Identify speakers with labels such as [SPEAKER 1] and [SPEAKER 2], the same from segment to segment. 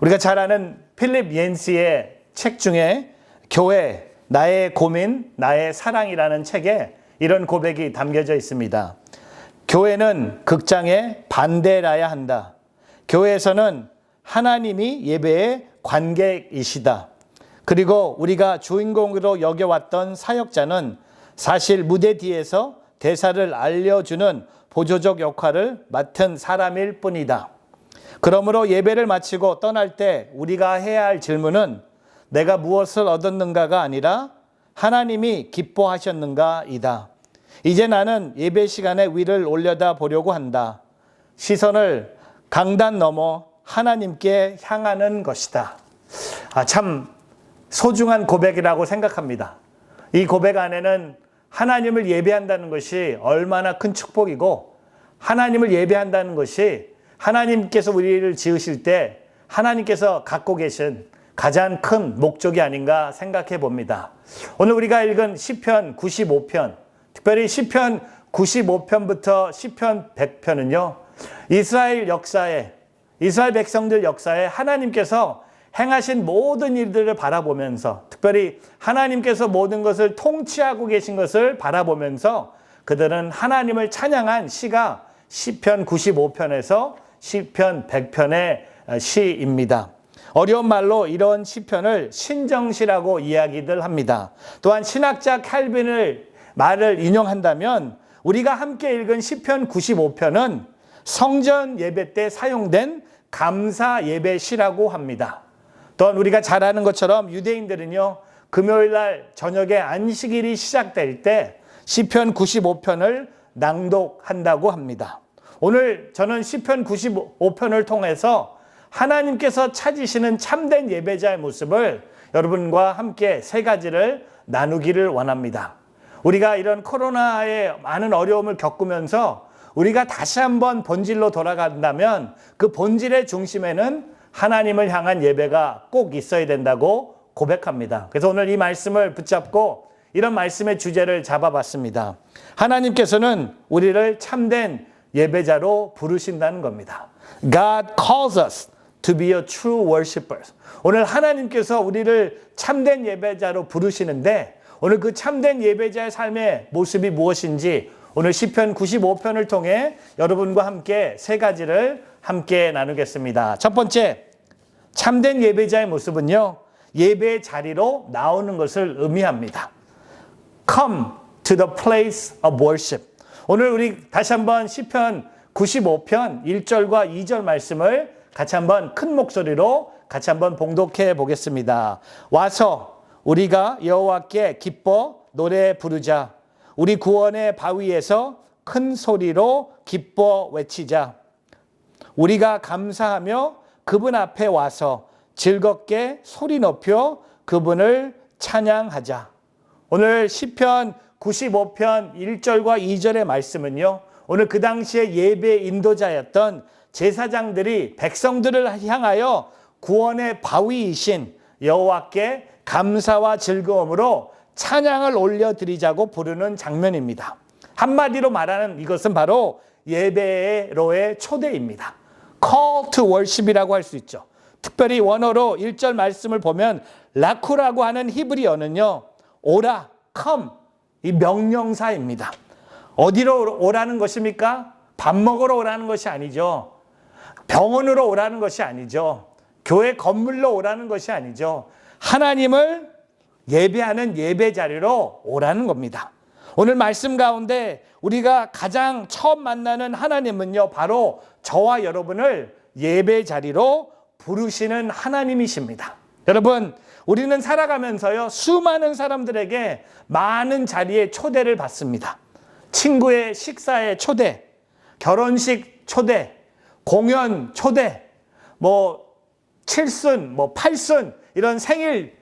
[SPEAKER 1] 우리가 잘 아는 필립 옌시의 책 중에 교회, 나의 고민, 나의 사랑이라는 책에 이런 고백이 담겨져 있습니다. 교회는 극장의 반대라야 한다. 교회에서는 하나님이 예배의 관객이시다. 그리고 우리가 주인공으로 여겨왔던 사역자는 사실 무대 뒤에서 대사를 알려주는 보조적 역할을 맡은 사람일 뿐이다. 그러므로 예배를 마치고 떠날 때 우리가 해야 할 질문은 내가 무엇을 얻었는가가 아니라 하나님이 기뻐하셨는가이다. 이제 나는 예배 시간에 위를 올려다 보려고 한다. 시선을 강단 넘어 하나님께 향하는 것이다. 참 소중한 고백이라고 생각합니다. 이 고백 안에는 하나님을 예배한다는 것이 얼마나 큰 축복이고, 하나님을 예배한다는 것이 하나님께서 우리를 지으실 때 하나님께서 갖고 계신 가장 큰 목적이 아닌가 생각해 봅니다. 오늘 우리가 읽은 시편 95편, 특별히 시편 95편부터 시편 100편은요, 이스라엘 역사에, 이스라엘 백성들 역사에 하나님께서 행하신 모든 일들을 바라보면서, 특별히 하나님께서 모든 것을 통치하고 계신 것을 바라보면서 그들은 하나님을 찬양한 시가 시편 95편에서 시편 100편의 시입니다. 어려운 말로 이런 시편을 신정시라고 이야기들 합니다. 또한 신학자 칼빈의 말을 인용한다면 우리가 함께 읽은 시편 95편은 성전 예배 때 사용된 감사 예배시라고 합니다. 또한 우리가 잘 아는 것처럼 유대인들은요, 금요일 날 저녁에 안식일이 시작될 때 시편 95편을 낭독한다고 합니다. 오늘 저는 시편 95편을 통해서 하나님께서 찾으시는 참된 예배자의 모습을 여러분과 함께 세 가지를 나누기를 원합니다. 우리가 이런 코로나의 많은 어려움을 겪으면서 우리가 다시 한번 본질로 돌아간다면 그 본질의 중심에는 하나님을 향한 예배가 꼭 있어야 된다고 고백합니다. 그래서 오늘 이 말씀을 붙잡고 이런 말씀의 주제를 잡아봤습니다. 하나님께서는 우리를 참된 예배자로 부르신다는 겁니다. God calls us to be a true worshippers. 오늘 하나님께서 우리를 참된 예배자로 부르시는데 오늘 그 참된 예배자의 삶의 모습이 무엇인지 오늘 시편 95편을 통해 여러분과 함께 세 가지를 함께 나누겠습니다. 첫 번째, 참된 예배자의 모습은요, 예배의 자리로 나오는 것을 의미합니다. Come to the place of worship. 오늘 우리 다시 한번 시편 95편 1절과 2절 말씀을 같이 한번 큰 목소리로 같이 한번 봉독해 보겠습니다. 와서 우리가 여호와께 기뻐 노래 부르자. 우리 구원의 바위에서 큰 소리로 기뻐 외치자. 우리가 감사하며 그분 앞에 와서 즐겁게 소리 높여 그분을 찬양하자. 오늘 시편 95편 1절과 2절의 말씀은요, 오늘 그 당시에 예배 인도자였던 제사장들이 백성들을 향하여 구원의 바위이신 여호와께 감사와 즐거움으로 찬양을 올려드리자고 부르는 장면입니다. 한마디로 말하는 이것은 바로 예배로의 초대입니다. Call to worship이라고 할 수 있죠. 특별히 원어로 1절 말씀을 보면 라쿠라고 하는 히브리어는요, 오라, come, 이 명령사입니다. 어디로 오라는 것입니까? 밥 먹으러 오라는 것이 아니죠. 병원으로 오라는 것이 아니죠. 교회 건물로 오라는 것이 아니죠. 하나님을 예배하는 예배 자리로 오라는 겁니다. 오늘 말씀 가운데 우리가 가장 처음 만나는 하나님은요, 바로 저와 여러분을 예배 자리로 부르시는 하나님이십니다. 여러분, 우리는 살아가면서요, 수많은 사람들에게 많은 자리에 초대를 받습니다. 친구의 식사에 초대, 결혼식 초대, 공연 초대, 칠순, 팔순, 이런 생일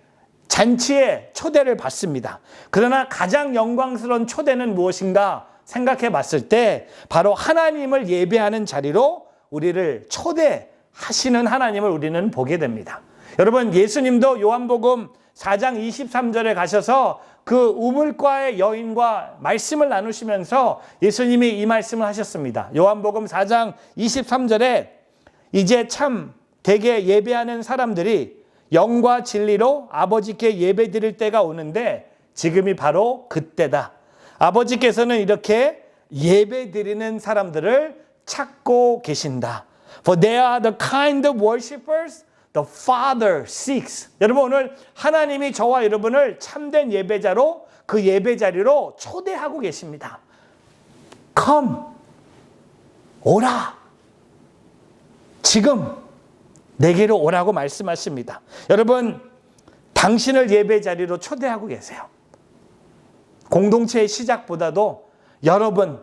[SPEAKER 1] 잔치에 초대를 받습니다. 그러나 가장 영광스러운 초대는 무엇인가 생각해 봤을 때 바로 하나님을 예배하는 자리로 우리를 초대하시는 하나님을 우리는 보게 됩니다. 여러분, 예수님도 요한복음 4장 23절에 가셔서 그 우물가의 여인과 말씀을 나누시면서 예수님이 이 말씀을 하셨습니다. 요한복음 4장 23절에 이제 참 대개 예배하는 사람들이 영과 진리로 아버지께 예배 드릴 때가 오는데 지금이 바로 그때다. 아버지께서는 이렇게 예배 드리는 사람들을 찾고 계신다. For they are the kind of worshipers the Father seeks. 여러분, 오늘 하나님이 저와 여러분을 참된 예배자로 그 예배 자리로 초대하고 계십니다. Come, 오라. 지금 내게로 오라고 말씀하십니다. 여러분, 당신을 예배 자리로 초대하고 계세요. 공동체의 시작보다도 여러분,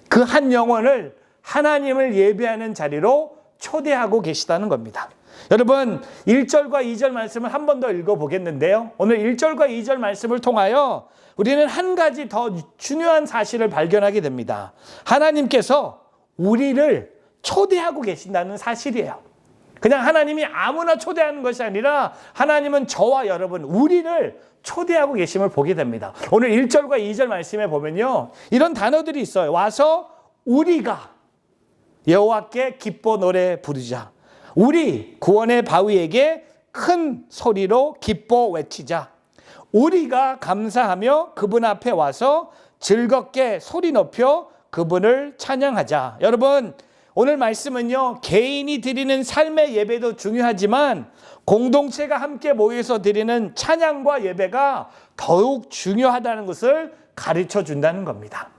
[SPEAKER 1] 그 한 영혼을 하나님을 예배하는 자리로 초대하고 계시다는 겁니다. 여러분, 1절과 2절 말씀을 한 번 더 읽어보겠는데요. 오늘 1절과 2절 말씀을 통하여 우리는 한 가지 더 중요한 사실을 발견하게 됩니다. 하나님께서 우리를 초대하고 계신다는 사실이에요. 그냥 하나님이 아무나 초대하는 것이 아니라 하나님은 저와 여러분, 우리를 초대하고 계심을 보게 됩니다. 오늘 1절과 2절 말씀에 보면요, 이런 단어들이 있어요. 와서 우리가 여호와께 기뻐 노래 부르자. 우리 구원의 바위에게 큰 소리로 기뻐 외치자. 우리가 감사하며 그분 앞에 와서 즐겁게 소리 높여 그분을 찬양하자. 여러분, 오늘 말씀은요, 개인이 드리는 삶의 예배도 중요하지만 공동체가 함께 모여서 드리는 찬양과 예배가 더욱 중요하다는 것을 가르쳐 준다는 겁니다.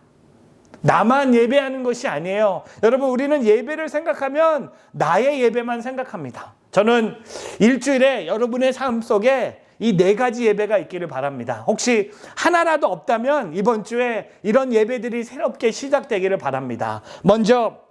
[SPEAKER 1] 나만 예배하는 것이 아니에요. 여러분, 우리는 예배를 생각하면 나의 예배만 생각합니다. 저는 일주일에 여러분의 삶 속에 이 4가지 예배가 있기를 바랍니다. 혹시 하나라도 없다면 이번 주에 이런 예배들이 새롭게 시작되기를 바랍니다. 먼저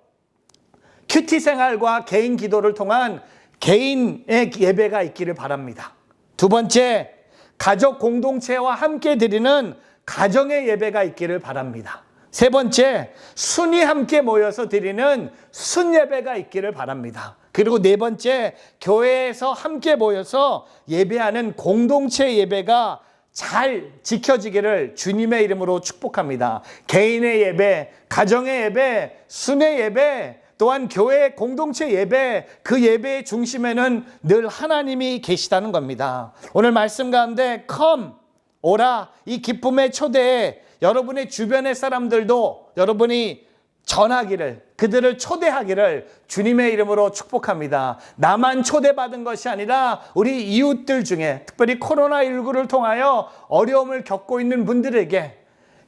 [SPEAKER 1] 큐티 생활과 개인 기도를 통한 개인의 예배가 있기를 바랍니다. 두 번째, 가족 공동체와 함께 드리는 가정의 예배가 있기를 바랍니다. 세 번째, 순이 함께 모여서 드리는 순예배가 있기를 바랍니다. 그리고 네 번째, 교회에서 함께 모여서 예배하는 공동체 예배가 잘 지켜지기를 주님의 이름으로 축복합니다. 개인의 예배, 가정의 예배, 순의 예배, 또한 교회 공동체 예배, 그 예배의 중심에는 늘 하나님이 계시다는 겁니다. 오늘 말씀 가운데 come, 오라, 이 기쁨의 초대에 여러분의 주변의 사람들도 여러분이 전하기를, 그들을 초대하기를 주님의 이름으로 축복합니다. 나만 초대받은 것이 아니라 우리 이웃들 중에 특별히 코로나19를 통하여 어려움을 겪고 있는 분들에게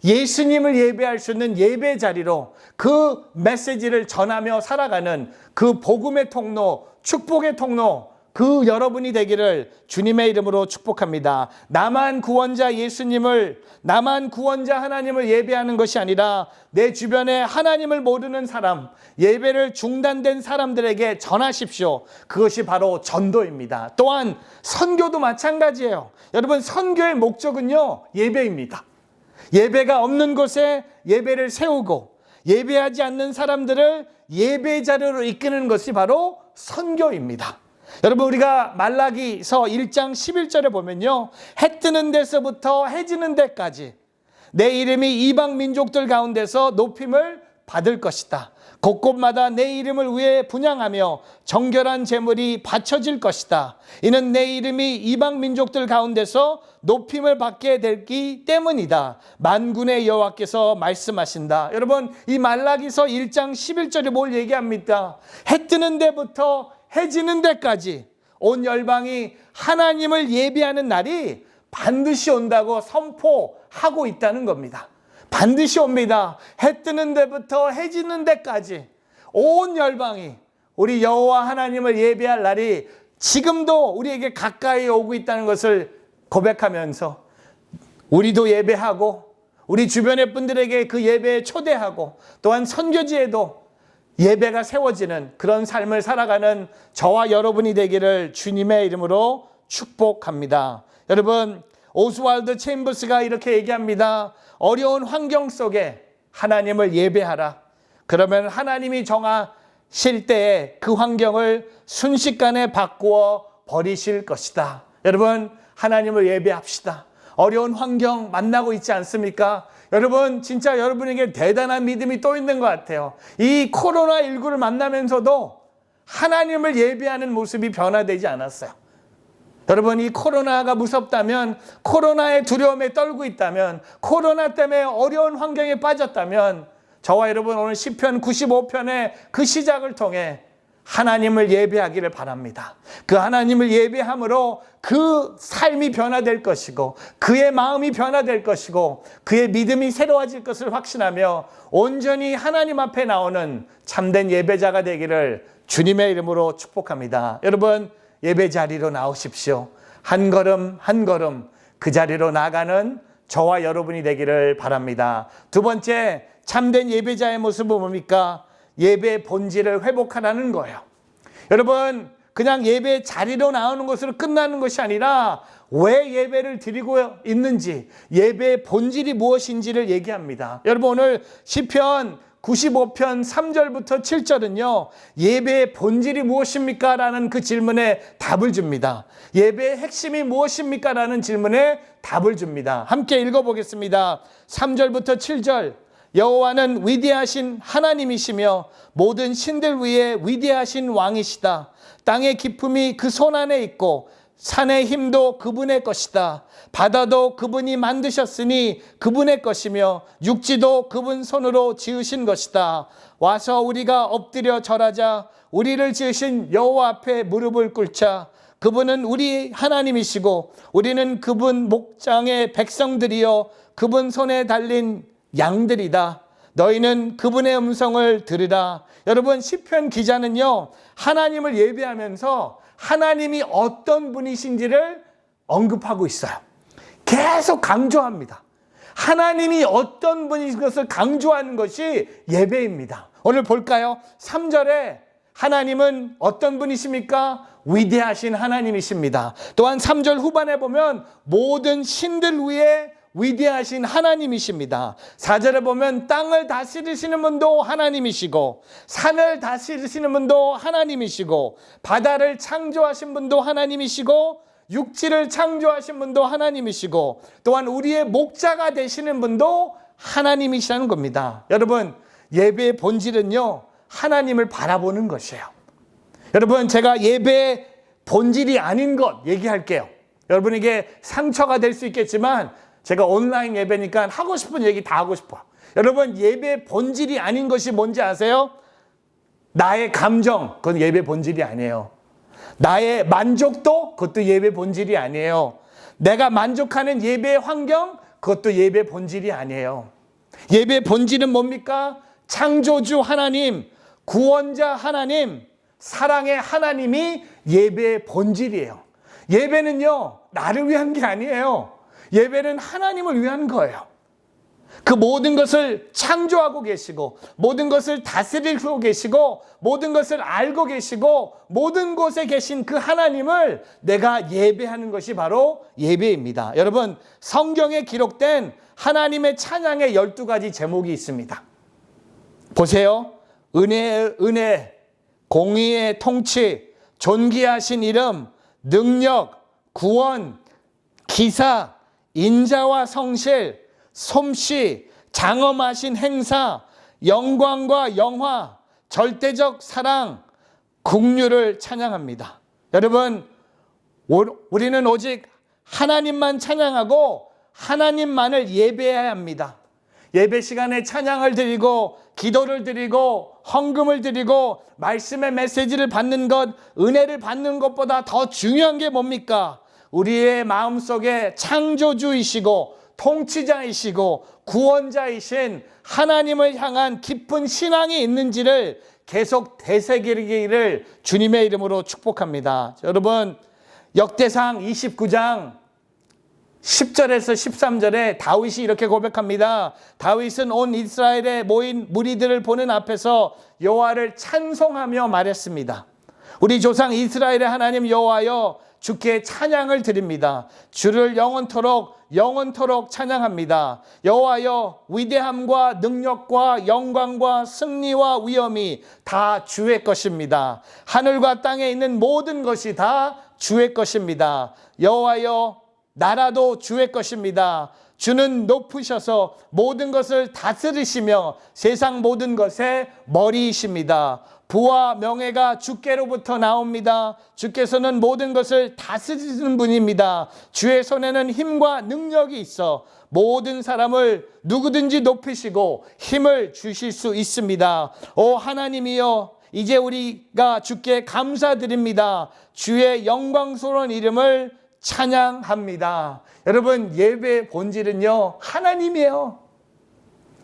[SPEAKER 1] 예수님을 예배할 수 있는 예배 자리로 그 메시지를 전하며 살아가는 그 복음의 통로, 축복의 통로, 그 여러분이 되기를 주님의 이름으로 축복합니다. 나만 구원자 예수님을, 나만 구원자 하나님을 예배하는 것이 아니라 내 주변에 하나님을 모르는 사람, 예배를 중단된 사람들에게 전하십시오. 그것이 바로 전도입니다. 또한 선교도 마찬가지예요. 여러분, 선교의 목적은요, 예배입니다. 예배가 없는 곳에 예배를 세우고 예배하지 않는 사람들을 예배 자료로 이끄는 것이 바로 선교입니다. 여러분, 우리가 말라기서 1장 11절에 보면요, 해 뜨는 데서부터 해 지는 데까지 내 이름이 이방 민족들 가운데서 높임을 받을 것이다. 곳곳마다 내 이름을 위해 분향하며 정결한 제물이 바쳐질 것이다. 이는 내 이름이 이방 민족들 가운데서 높임을 받게 되기 때문이다. 만군의 여호와께서 말씀하신다. 여러분, 이 말라기서 1장 11절에 뭘 얘기합니까? 해 뜨는 데부터 해 지는 데까지 온 열방이 하나님을 예배하는 날이 반드시 온다고 선포하고 있다는 겁니다. 반드시 옵니다. 해 뜨는 데부터 해 지는 데까지 온 열방이 우리 여호와 하나님을 예배할 날이 지금도 우리에게 가까이 오고 있다는 것을 고백하면서 우리도 예배하고 우리 주변의 분들에게 그 예배에 초대하고 또한 선교지에도 예배가 세워지는 그런 삶을 살아가는 저와 여러분이 되기를 주님의 이름으로 축복합니다. 여러분, 오스왈드 체인버스가 이렇게 얘기합니다. 어려운 환경 속에 하나님을 예배하라. 그러면 하나님이 정하실 때에 그 환경을 순식간에 바꾸어 버리실 것이다. 여러분, 하나님을 예배합시다. 어려운 환경 만나고 있지 않습니까? 여러분, 진짜 여러분에게 대단한 믿음이 또 있는 것 같아요. 이 코로나19를 만나면서도 하나님을 예배하는 모습이 변화되지 않았어요. 여러분, 이 코로나가 무섭다면, 코로나의 두려움에 떨고 있다면, 코로나 때문에 어려운 환경에 빠졌다면 저와 여러분 오늘 시편 95편의 그 시작을 통해 하나님을 예배하기를 바랍니다. 그 하나님을 예배함으로 그 삶이 변화될 것이고 그의 마음이 변화될 것이고 그의 믿음이 새로워질 것을 확신하며 온전히 하나님 앞에 나오는 참된 예배자가 되기를 주님의 이름으로 축복합니다. 여러분, 예배 자리로 나오십시오. 한 걸음 한 걸음 그 자리로 나가는 저와 여러분이 되기를 바랍니다. 두 번째, 참된 예배자의 모습은 뭡니까? 예배의 본질을 회복하라는 거예요. 여러분, 그냥 예배 자리로 나오는 것으로 끝나는 것이 아니라 왜 예배를 드리고 있는지, 예배의 본질이 무엇인지를 얘기합니다. 여러분, 오늘 시편 95편 3절부터 7절은요. 예배의 본질이 무엇입니까? 라는 그 질문에 답을 줍니다. 예배의 핵심이 무엇입니까? 라는 질문에 답을 줍니다. 함께 읽어보겠습니다. 3절부터 7절. 여호와는 위대하신 하나님이시며 모든 신들 위에 위대하신 왕이시다. 땅의 기품이 그 손 안에 있고 산의 힘도 그분의 것이다. 바다도 그분이 만드셨으니 그분의 것이며 육지도 그분 손으로 지으신 것이다. 와서 우리가 엎드려 절하자. 우리를 지으신 여호와 앞에 무릎을 꿇자. 그분은 우리 하나님이시고 우리는 그분 목장의 백성들이요 그분 손에 달린 양들이다. 너희는 그분의 음성을 들으라. 여러분, 시편 기자는요 하나님을 예배하면서 하나님이 어떤 분이신지를 언급하고 있어요. 계속 강조합니다. 하나님이 어떤 분이신 것을 강조하는 것이 예배입니다. 오늘 볼까요? 3절에 하나님은 어떤 분이십니까? 위대하신 하나님이십니다. 또한 3절 후반에 보면 모든 신들 위에 위대하신 하나님이십니다. 4절에 보면 땅을 다스리시는 분도 하나님이시고 산을 다스리시는 분도 하나님이시고 바다를 창조하신 분도 하나님이시고 육지를 창조하신 분도 하나님이시고 또한 우리의 목자가 되시는 분도 하나님이시라는 겁니다. 여러분, 예배의 본질은요 하나님을 바라보는 것이에요. 여러분, 제가 예배의 본질이 아닌 것 얘기할게요. 여러분에게 상처가 될 수 있겠지만 제가 온라인 예배니까 하고 싶은 얘기 다 하고 싶어요. 여러분, 예배의 본질이 아닌 것이 뭔지 아세요? 나의 감정, 그건 예배 본질이 아니에요. 나의 만족도, 그것도 예배 본질이 아니에요. 내가 만족하는 예배의 환경, 그것도 예배 본질이 아니에요. 예배의 본질은 뭡니까? 창조주 하나님, 구원자 하나님, 사랑의 하나님이 예배의 본질이에요. 예배는요 나를 위한 게 아니에요. 예배는 하나님을 위한 거예요. 그 모든 것을 창조하고 계시고 모든 것을 다스리고 계시고 모든 것을 알고 계시고 모든 곳에 계신 그 하나님을 내가 예배하는 것이 바로 예배입니다. 여러분, 성경에 기록된 하나님의 찬양의 12가지 제목이 있습니다. 보세요. 은혜의 은혜, 공의의 통치, 존귀하신 이름, 능력, 구원, 기사, 인자와 성실, 솜씨, 장엄하신 행사, 영광과 영화, 절대적 사랑, 긍휼을 찬양합니다. 여러분, 우리는 오직 하나님만 찬양하고 하나님만을 예배해야 합니다. 예배 시간에 찬양을 드리고 기도를 드리고 헌금을 드리고 말씀의 메시지를 받는 것, 은혜를 받는 것보다 더 중요한 게 뭡니까? 우리의 마음속에 창조주이시고 통치자이시고 구원자이신 하나님을 향한 깊은 신앙이 있는지를 계속 되새기기를 주님의 이름으로 축복합니다. 여러분, 역대상 29장 10절에서 13절에 다윗이 이렇게 고백합니다. 다윗은 온 이스라엘에 모인 무리들을 보는 앞에서 여호와를 찬송하며 말했습니다. 우리 조상 이스라엘의 하나님 여호와여, 주께 찬양을 드립니다. 주를 영원토록 찬양합니다. 여호와여, 위대함과 능력과 영광과 승리와 위엄이 다 주의 것입니다. 하늘과 땅에 있는 모든 것이 다 주의 것입니다. 여호와여, 나라도 주의 것입니다. 주는 높으셔서 모든 것을 다스리시며 세상 모든 것의 머리이십니다. 부와 명예가 주께로부터 나옵니다. 주께서는 모든 것을 다스리시는 분입니다. 주의 손에는 힘과 능력이 있어 모든 사람을 누구든지 높이시고 힘을 주실 수 있습니다. 오 하나님이여, 이제 우리가 주께 감사드립니다. 주의 영광스러운 이름을 찬양합니다. 여러분, 예배의 본질은요, 하나님이에요.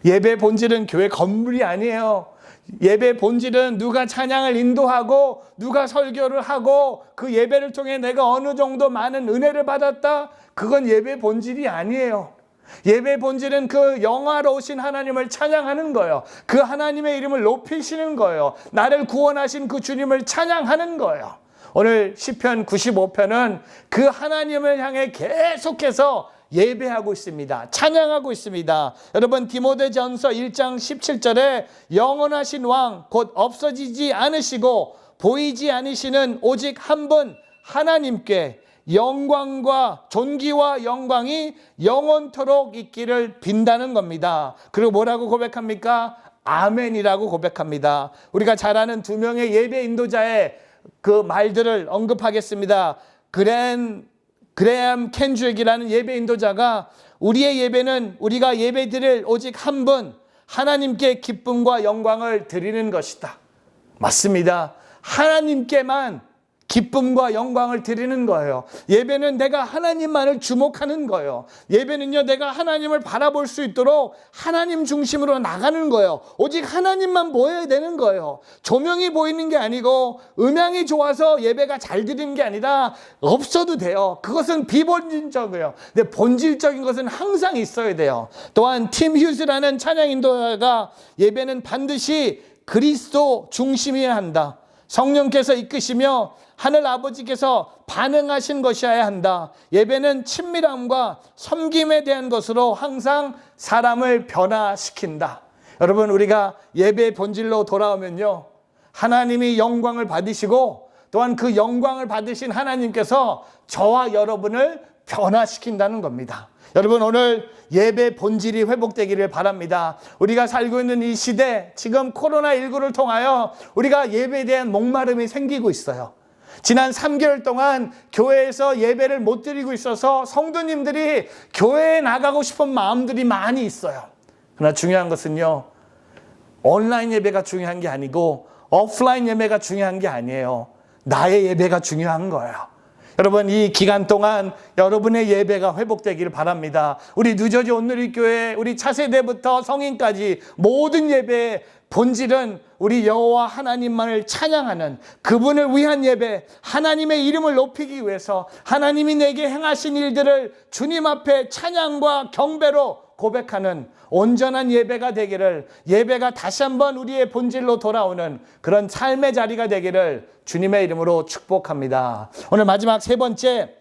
[SPEAKER 1] 예배의 본질은 교회 건물이 아니에요. 예배의 본질은 누가 찬양을 인도하고 누가 설교를 하고 그 예배를 통해 내가 어느 정도 많은 은혜를 받았다, 그건 예배의 본질이 아니에요. 예배의 본질은 그 영화로우신 하나님을 찬양하는 거예요. 그 하나님의 이름을 높이시는 거예요. 나를 구원하신 그 주님을 찬양하는 거예요. 오늘 시편 95편은 그 하나님을 향해 계속해서 예배하고 있습니다. 찬양하고 있습니다. 여러분, 디모데전서 1장 17절에 영원하신 왕 곧 없어지지 않으시고 보이지 않으시는 오직 한 분 하나님께 영광과 존귀와 영광이 영원토록 있기를 빈다는 겁니다. 그리고 뭐라고 고백합니까? 아멘이라고 고백합니다. 우리가 잘 아는 두 명의 예배 인도자의 그 말들을 언급하겠습니다. 그레암 켄주액이라는 예배 인도자가 우리의 예배는 우리가 예배 드릴 오직 한 분 하나님께 기쁨과 영광을 드리는 것이다. 맞습니다. 하나님께만 기쁨과 영광을 드리는 거예요. 예배는 내가 하나님만을 주목하는 거예요. 예배는요, 내가 하나님을 바라볼 수 있도록 하나님 중심으로 나가는 거예요. 오직 하나님만 보여야 되는 거예요. 조명이 보이는 게 아니고 음향이 좋아서 예배가 잘 드리는 게 아니라 없어도 돼요. 그것은 비본질적이에요. 근데 본질적인 것은 항상 있어야 돼요. 또한 팀 휴즈라는 찬양 인도자가 예배는 반드시 그리스도 중심이어야 한다. 성령께서 이끄시며 하늘 아버지께서 반응하신 것이어야 한다. 예배는 친밀함과 섬김에 대한 것으로 항상 사람을 변화시킨다. 여러분, 우리가 예배의 본질로 돌아오면요, 하나님이 영광을 받으시고 또한 그 영광을 받으신 하나님께서 저와 여러분을 변화시킨다는 겁니다. 여러분, 오늘 예배 본질이 회복되기를 바랍니다. 우리가 살고 있는 이 시대, 지금 코로나19를 통하여 우리가 예배에 대한 목마름이 생기고 있어요. 지난 3개월 동안 교회에서 예배를 못 드리고 있어서 성도님들이 교회에 나가고 싶은 마음들이 많이 있어요. 그러나 중요한 것은요, 온라인 예배가 중요한 게 아니고 오프라인 예배가 중요한 게 아니에요. 나의 예배가 중요한 거예요. 여러분, 이 기간 동안 여러분의 예배가 회복되기를 바랍니다. 우리 뉴저지 온누리교회, 우리 차세대부터 성인까지 모든 예배의 본질은 우리 여호와 하나님만을 찬양하는, 그분을 위한 예배, 하나님의 이름을 높이기 위해서 하나님이 내게 행하신 일들을 주님 앞에 찬양과 경배로 고백하는 온전한 예배가 되기를, 예배가 다시 한번 우리의 본질로 돌아오는 그런 삶의 자리가 되기를 주님의 이름으로 축복합니다. 오늘 마지막 세 번째,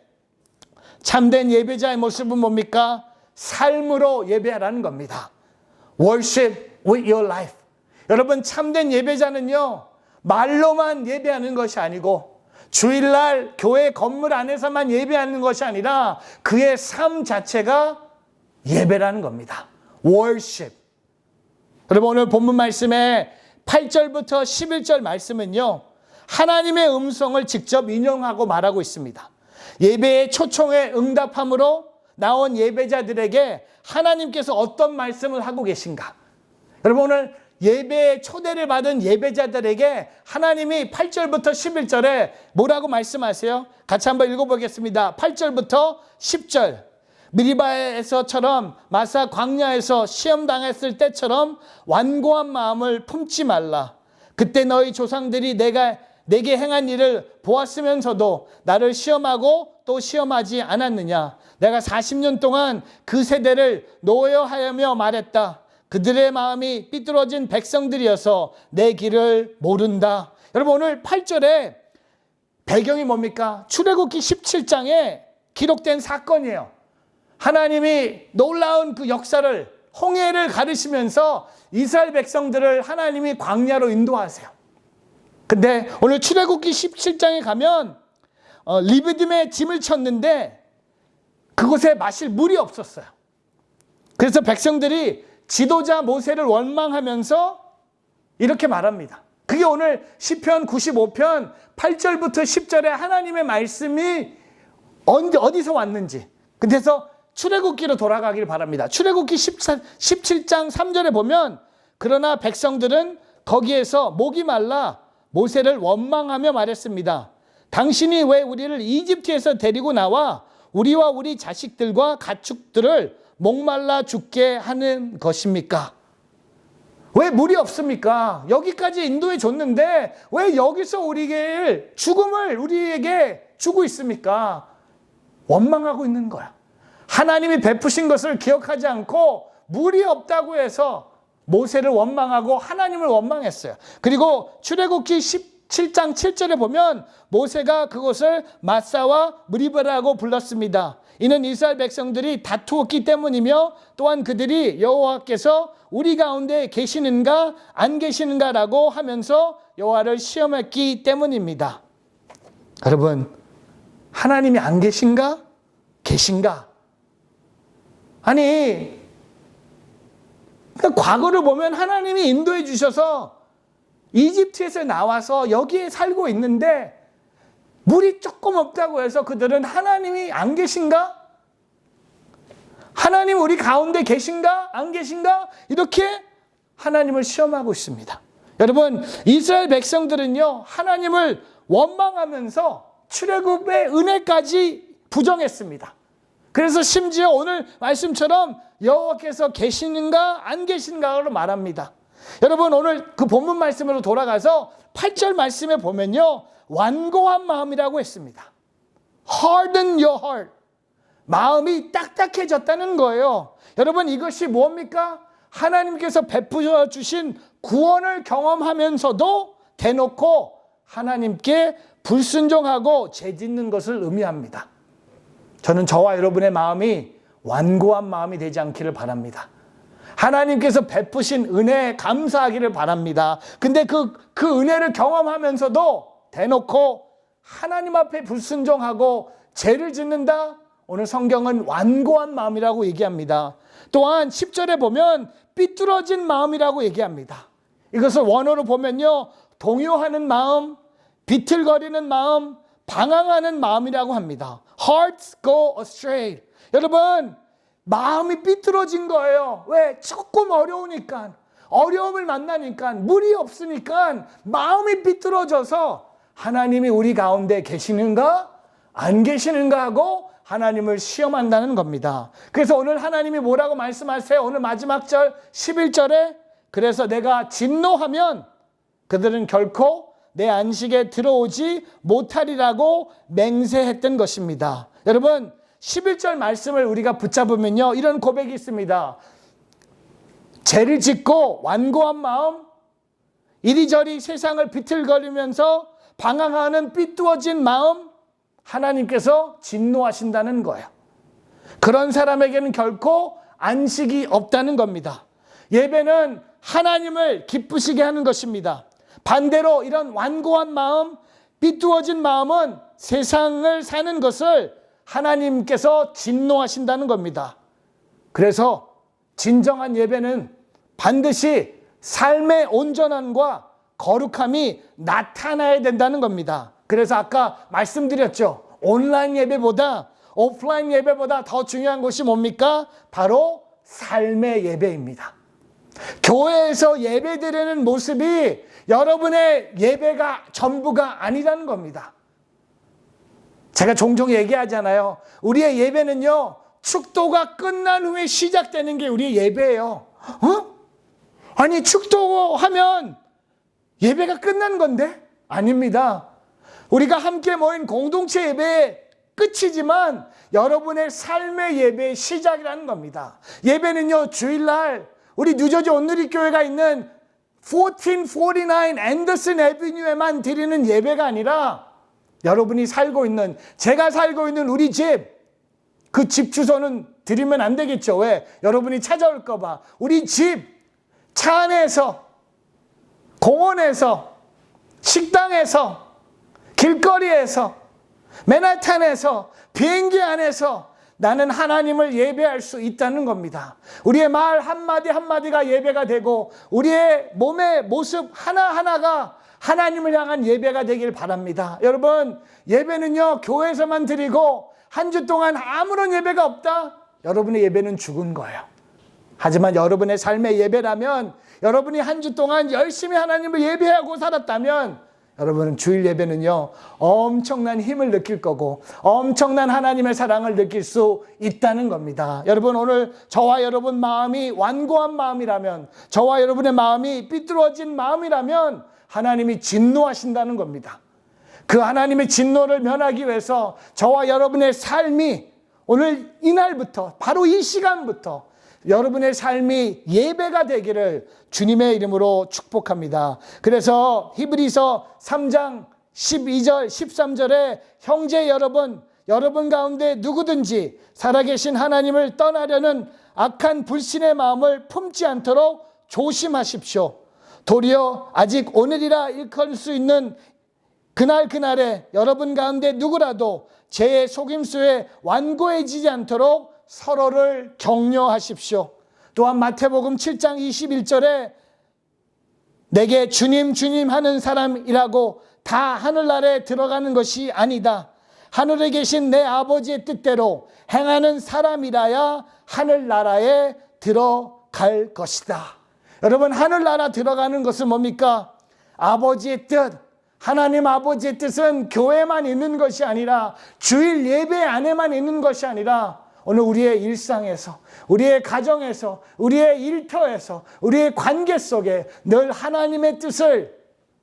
[SPEAKER 1] 참된 예배자의 모습은 뭡니까? 삶으로 예배하라는 겁니다. Worship with your life. 여러분, 참된 예배자는요, 말로만 예배하는 것이 아니고 주일날 교회 건물 안에서만 예배하는 것이 아니라 그의 삶 자체가 예배라는 겁니다. Worship. 여러분, 오늘 본문 말씀에 8절부터 11절 말씀은요, 하나님의 음성을 직접 인용하고 말하고 있습니다. 예배의 초청에 응답함으로 나온 예배자들에게 하나님께서 어떤 말씀을 하고 계신가? 여러분, 오늘 예배의 초대를 받은 예배자들에게 하나님이 8절부터 11절에 뭐라고 말씀하세요? 같이 한번 읽어보겠습니다. 8절부터 10절. 미리바에서처럼 마사 광야에서 시험당했을 때처럼 완고한 마음을 품지 말라. 그때 너희 조상들이 내게 행한 일을 보았으면서도 나를 시험하고 또 시험하지 않았느냐. 내가 40년 동안 그 세대를 노여하며 말했다. 그들의 마음이 삐뚤어진 백성들이어서 내 길을 모른다. 여러분, 오늘 8절에 배경이 뭡니까? 출애굽기 17장에 기록된 사건이에요. 하나님이 놀라운 그 역사를, 홍해를 가르시면서 이스라엘 백성들을 하나님이 광야로 인도하세요. 근데 오늘 출애굽기 17장에 가면 리비딤에 짐을 쳤는데 그곳에 마실 물이 없었어요. 그래서 백성들이 지도자 모세를 원망하면서 이렇게 말합니다. 그게 오늘 시편 95편 8절부터 10절에 하나님의 말씀이 어디서 왔는지. 그래서 출애굽기로 돌아가길 바랍니다. 출애굽기 17장 3절에 보면 그러나 백성들은 거기에서 목이 말라 모세를 원망하며 말했습니다. 당신이 왜 우리를 이집트에서 데리고 나와 우리와 우리 자식들과 가축들을 목말라 죽게 하는 것입니까? 왜 물이 없습니까? 여기까지 인도해 줬는데 왜 여기서 죽음을 우리에게 주고 있습니까? 원망하고 있는 거야. 하나님이 베푸신 것을 기억하지 않고 물이 없다고 해서 모세를 원망하고 하나님을 원망했어요. 그리고 출애굽기 17장 7절에 보면 모세가 그곳을 마사와 무리바라고 불렀습니다. 이는 이스라엘 백성들이 다투었기 때문이며 또한 그들이 여호와께서 우리 가운데 계시는가 안 계시는가라고 하면서 여호와를 시험했기 때문입니다. 여러분, 하나님이 안 계신가? 계신가? 아니, 그러니까 과거를 보면 하나님이 인도해 주셔서 이집트에서 나와서 여기에 살고 있는데 물이 조금 없다고 해서 그들은 하나님이 안 계신가? 하나님 우리 가운데 계신가? 안 계신가? 이렇게 하나님을 시험하고 있습니다. 여러분, 이스라엘 백성들은요, 하나님을 원망하면서 출애굽의 은혜까지 부정했습니다. 그래서 심지어 오늘 말씀처럼 여호와께서 계시는가 안 계신가로 말합니다. 여러분, 오늘 그 본문 말씀으로 돌아가서 8절 말씀에 보면요, 완고한 마음이라고 했습니다. Harden your heart. 마음이 딱딱해졌다는 거예요. 여러분, 이것이 뭡니까? 하나님께서 베푸셔 주신 구원을 경험하면서도 대놓고 하나님께 불순종하고 죄짓는 것을 의미합니다. 저는 저와 여러분의 마음이 완고한 마음이 되지 않기를 바랍니다. 하나님께서 베푸신 은혜에 감사하기를 바랍니다. 근데 그 은혜를 경험하면서도 대놓고 하나님 앞에 불순종하고 죄를 짓는다? 오늘 성경은 완고한 마음이라고 얘기합니다. 또한 10절에 보면 삐뚤어진 마음이라고 얘기합니다. 이것을 원어로 보면요, 동요하는 마음, 비틀거리는 마음, 방황하는 마음이라고 합니다. Hearts go astray. 여러분, 마음이 삐뚤어진 거예요. 왜? 조금 어려우니까, 어려움을 만나니까, 물이 없으니까 마음이 삐뚤어져서 하나님이 우리 가운데 계시는가 안 계시는가 하고 하나님을 시험한다는 겁니다. 그래서 오늘 하나님이 뭐라고 말씀하세요? 오늘 마지막 절 11절에 그래서 내가 진노하면 그들은 결코 내 안식에 들어오지 못하리라고 맹세했던 것입니다. 여러분, 11절 말씀을 우리가 붙잡으면요, 이런 고백이 있습니다. 죄를 짓고 완고한 마음, 이리저리 세상을 비틀거리면서 방황하는 삐뚤어진 마음, 하나님께서 진노하신다는 거예요. 그런 사람에게는 결코 안식이 없다는 겁니다. 예배는 하나님을 기쁘시게 하는 것입니다. 반대로 이런 완고한 마음, 삐뚤어진 마음은 세상을 사는 것을 하나님께서 진노하신다는 겁니다. 그래서 진정한 예배는 반드시 삶의 온전함과 거룩함이 나타나야 된다는 겁니다. 그래서 아까 말씀드렸죠. 온라인 예배보다 오프라인 예배보다 더 중요한 것이 뭡니까? 바로 삶의 예배입니다. 교회에서 예배드리는 모습이 여러분의 예배가 전부가 아니라는 겁니다. 제가 종종 얘기하잖아요. 우리의 예배는요, 축도가 끝난 후에 시작되는 게 우리의 예배예요. 아니, 축도하면 예배가 끝난 건데? 아닙니다. 우리가 함께 모인 공동체 예배의 끝이지만 여러분의 삶의 예배의 시작이라는 겁니다. 예배는요, 주일날 우리 뉴저지 온누리교회가 있는 1449 앤더슨 애비뉴에만 드리는 예배가 아니라 여러분이 살고 있는, 제가 살고 있는 우리 집, 그 집 주소는 드리면 안 되겠죠. 왜? 여러분이 찾아올까 봐. 우리 집, 차 안에서, 공원에서, 식당에서, 길거리에서, 맨하탄에서, 비행기 안에서 나는 하나님을 예배할 수 있다는 겁니다. 우리의 말 한마디 한마디가 예배가 되고 우리의 몸의 모습 하나하나가 하나님을 향한 예배가 되길 바랍니다. 여러분, 예배는요, 교회에서만 드리고 한 주 동안 아무런 예배가 없다? 여러분의 예배는 죽은 거예요. 하지만 여러분의 삶의 예배라면, 여러분이 한 주 동안 열심히 하나님을 예배하고 살았다면 여러분은 주일 예배는요, 엄청난 힘을 느낄 거고 엄청난 하나님의 사랑을 느낄 수 있다는 겁니다. 여러분, 오늘 저와 여러분 마음이 완고한 마음이라면, 저와 여러분의 마음이 삐뚤어진 마음이라면 하나님이 진노하신다는 겁니다. 그 하나님의 진노를 면하기 위해서 저와 여러분의 삶이 오늘 이날부터, 바로 이 시간부터 여러분의 삶이 예배가 되기를 주님의 이름으로 축복합니다. 그래서 히브리서 3장 12절 13절에 형제 여러분, 여러분 가운데 누구든지 살아계신 하나님을 떠나려는 악한 불신의 마음을 품지 않도록 조심하십시오. 도리어 아직 오늘이라 일컬 수 있는 그날에 여러분 가운데 누구라도 죄의 속임수에 완고해지지 않도록 서로를 격려하십시오. 또한 마태복음 7장 21절에 내게 주님 주님 하는 사람이라고 다 하늘나라에 들어가는 것이 아니다. 하늘에 계신 내 아버지의 뜻대로 행하는 사람이라야 하늘나라에 들어갈 것이다. 여러분, 하늘나라 들어가는 것은 뭡니까? 아버지의 뜻. 하나님 아버지의 뜻은 교회만 있는 것이 아니라, 주일 예배 안에만 있는 것이 아니라 오늘 우리의 일상에서, 우리의 가정에서, 우리의 일터에서, 우리의 관계 속에 늘 하나님의 뜻을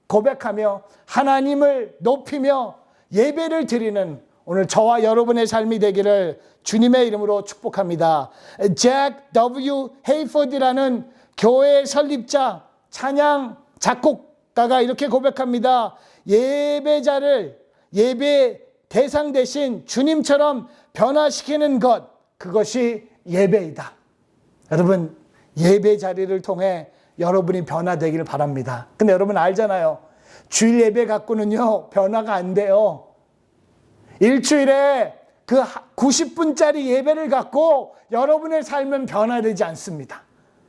[SPEAKER 1] 고백하며 하나님을 높이며 예배를 드리는 오늘 저와 여러분의 삶이 되기를 주님의 이름으로 축복합니다. 잭 W. 헤이포드라는 교회 설립자, 찬양 작곡가가 이렇게 고백합니다. 예배자를 예배 대상 대신 주님처럼 변화시키는 것, 그것이 예배이다. 여러분, 예배 자리를 통해 여러분이 변화되기를 바랍니다. 근데 여러분 알잖아요. 주일 예배 갖고는요, 변화가 안 돼요. 일주일에 그 90분짜리 예배를 갖고 여러분의 삶은 변화되지 않습니다.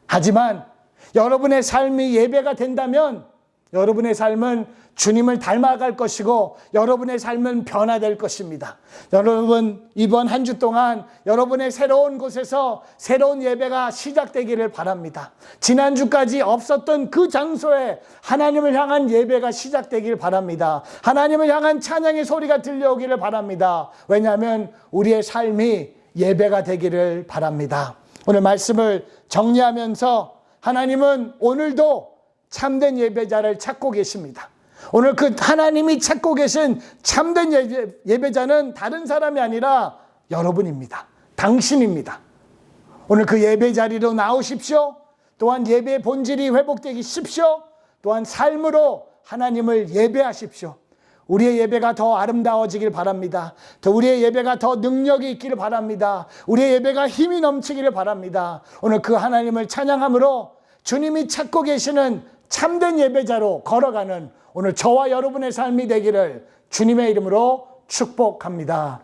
[SPEAKER 1] 하지만 여러분의 삶이 예배가 된다면 여러분의 삶은 주님을 닮아갈 것이고 여러분의 삶은 변화될 것입니다. 여러분, 이번 한 주 동안 여러분의 새로운 곳에서 새로운 예배가 시작되기를 바랍니다. 지난주까지 없었던 그 장소에 하나님을 향한 예배가 시작되기를 바랍니다. 하나님을 향한 찬양의 소리가 들려오기를 바랍니다. 왜냐하면 우리의 삶이 예배가 되기를 바랍니다. 오늘 말씀을 정리하면서 하나님은 오늘도 참된 예배자를 찾고 계십니다. 오늘 그 하나님이 찾고 계신 참된 예배자는 다른 사람이 아니라 여러분입니다. 당신입니다. 오늘 그 예배 자리로 나오십시오. 또한 예배의 본질이 회복되기 십시오. 또한 삶으로 하나님을 예배하십시오. 우리의 예배가 더 아름다워지길 바랍니다. 우리의 예배가 더 능력이 있기를 바랍니다. 우리의 예배가 힘이 넘치기를 바랍니다. 오늘 그 하나님을 찬양함으로 주님이 찾고 계시는 참된 예배자로 걸어가는 오늘 저와 여러분의 삶이 되기를 주님의 이름으로 축복합니다.